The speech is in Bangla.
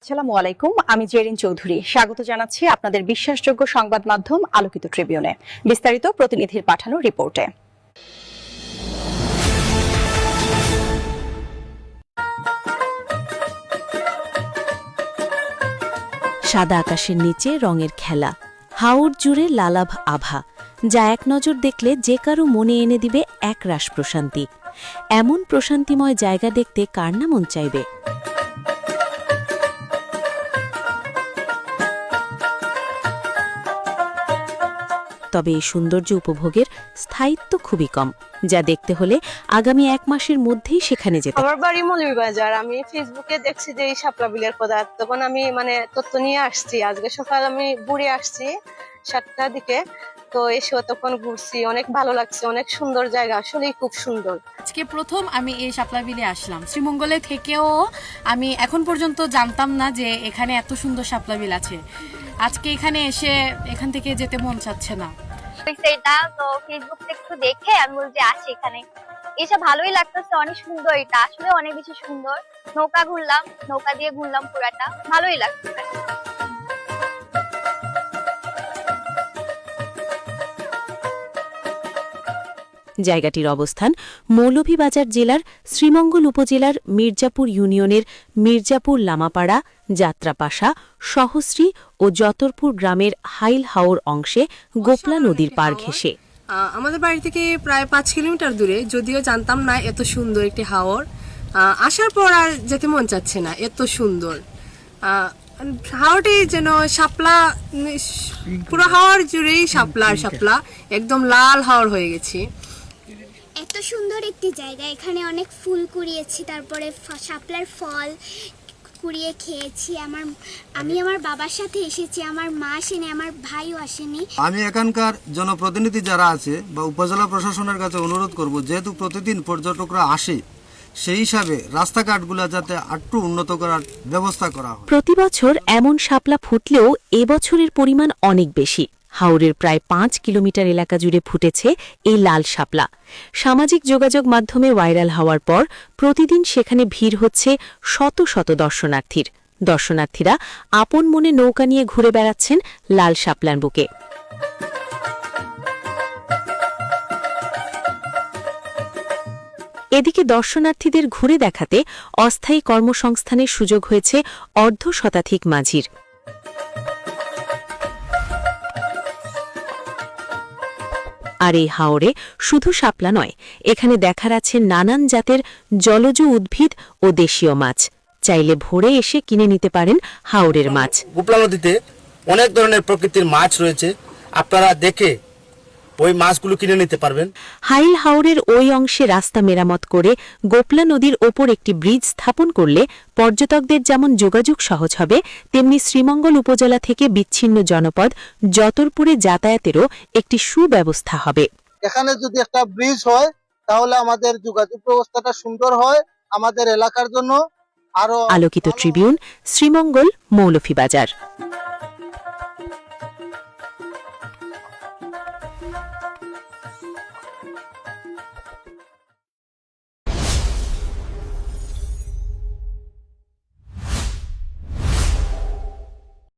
আসসালামু আলাইকুম, আমি জেরিন চৌধুরী। স্বাগত জানাচ্ছি আপনাদের বিশ্বাসযোগ্য সংবাদ মাধ্যম আলোকিত ট্রিবিউনে। বিস্তারিত প্রতিনিধির পাঠানো রিপোর্টে। সাদা আকাশের নিচে রঙের খেলা, হাওর জুড়ে লালাভ আভা, যা এক নজর দেখলে যে কারো মনে এনে দিবে একরাশ প্রশান্তি। এমন প্রশান্তিময় জায়গা দেখতে কার না মন চাইবে। তবে এই সৌন্দর্য উপভোগের স্থায়িত্ব খুবই কম, যা দেখতে হলে আগামী 1 মাসের মধ্যেই সেখানে যেতে। আমার বাড়ি মৌলভীবাজার। আমি ফেসবুকে দেখছি যে এই শাপলা বিলের কথা, তখন আমি তথ্য নিয়ে আসছি। আজকে সকাল আমি ঘুরে আসছি 7টার দিকে, তো এসে তখন ঘুরছি, অনেক ভালো লাগছে, অনেক সুন্দর জায়গা, আসলেই খুব সুন্দর। আজকে প্রথম আমি এই শাপলা বিলে আসলাম। শ্রীমঙ্গলে থেকেও আমি এখন পর্যন্ত জানতাম না যে এখানে এত সুন্দর শাপলা বিল আছে। আজকে এখানে এসে এখান থেকে যেতে মন চাচ্ছে না। এটা তো ফেসবুক থেকে একটু দেখে আমি বলছি আসি এখানে, এসে ভালোই লাগতেছে, অনেক সুন্দর। এটা আসলে অনেক বেশি সুন্দর। নৌকা দিয়ে ঘুরলাম পুরাটা, ভালোই লাগতেছে। জায়গাটির অবস্থান মৌলভীবাজার জেলার শ্রীমঙ্গল উপজেলার মির্জাপুর ইউনিয়নের মির্জাপুর লামাপাড়া, যাত্রাপাশা, সহশ্রী ও যতরপুর গ্রামের হাইল হাওর অংশে গোপলা নদীর পাড় ঘেঁষে। আমাদের বাড়ি থেকে প্রায় 5 কিলোমিটার দূরে। যদিও জানতাম না এত সুন্দর একটি হাওর, আসার পর আর যেতে মন চাচ্ছে না, এত সুন্দর। হাওরটি যেন শাপলা, পুরো হাওর জুড়েই শাপলা আর শাপলা, একদম লাল হাওর হয়ে গেছে। এত সুন্দর একটি জায়গা, এখানে অনেক ফুল কুড়িয়েছি, তারপরে শাপলার ফল কুড়িয়ে খেয়েছি। আমি আমার বাবার সাথে এসেছি, আমার মা আসেনি, আমার ভাইও আসেনি। আমি এখানকার জনপ্রতিনিধি যারা আছে বা উপজেলা প্রশাসনের কাছে অনুরোধ করব, যেহেতু প্রতিদিন পর্যটকরা আসে, সেই হিসাবে রাস্তাঘাটগুলো যাতে একটু উন্নত করার ব্যবস্থা করা হয়। প্রতি বছর এমন শাপলা ফুটলেও এবছরের পরিমাণ অনেক বেশি। হাওরের প্রায় 5 কিলোমিটার এলাকা জুড়ে ফুটেছে এই লাল শাপলা। সামাজিক যোগাযোগ মাধ্যমে ভাইরাল হওয়ার পর প্রতিদিন সেখানে ভিড় হচ্ছে শত শত দর্শনার্থীর। দর্শনার্থীরা আপন মনে নৌকা নিয়ে ঘুরে বেড়াচ্ছেন লাল শাপলার বুকে। এদিকে দর্শনার্থীদের ঘুরে দেখাতে অস্থায়ী কর্মসংস্থানের সুযোগ হয়েছে অর্ধশতাধিক মাঝির। আর এই হাওরে শুধু শাপলা নয়, এখানে দেখার আছে নানান জাতের জলজ উদ্ভিদ ও দেশীয় মাছ। চাইলে ভোরে এসে কিনে নিতে পারেন হাওরের মাছ। গোপলা নদীতে অনেক ধরনের প্রকৃতির মাছ রয়েছে, আপনারা দেখে ওই মাছগুলো কিনে নিতে পারবেন। হাইল হাওরের ওই অংশে রাস্তা মেরামত করে গোপলা নদীর ওপর একটি ব্রিজ স্থাপন করলে পর্যটকদের যেমন যোগাযোগ সহজ হবে, তেমনি শ্রীমঙ্গল উপজেলা থেকে বিচ্ছিন্ন জনপদ যতরপুরে যাতায়াতেরও একটি সুব্যবস্থা হবে। এখানে যদি একটা ব্রিজ হয় তাহলে আমাদের যোগাযোগ ব্যবস্থাটা সুন্দর হয় আমাদের এলাকার জন্য। আরো আলোকিত ট্রিবিউন, শ্রীমঙ্গল, মৌলভীবাজার।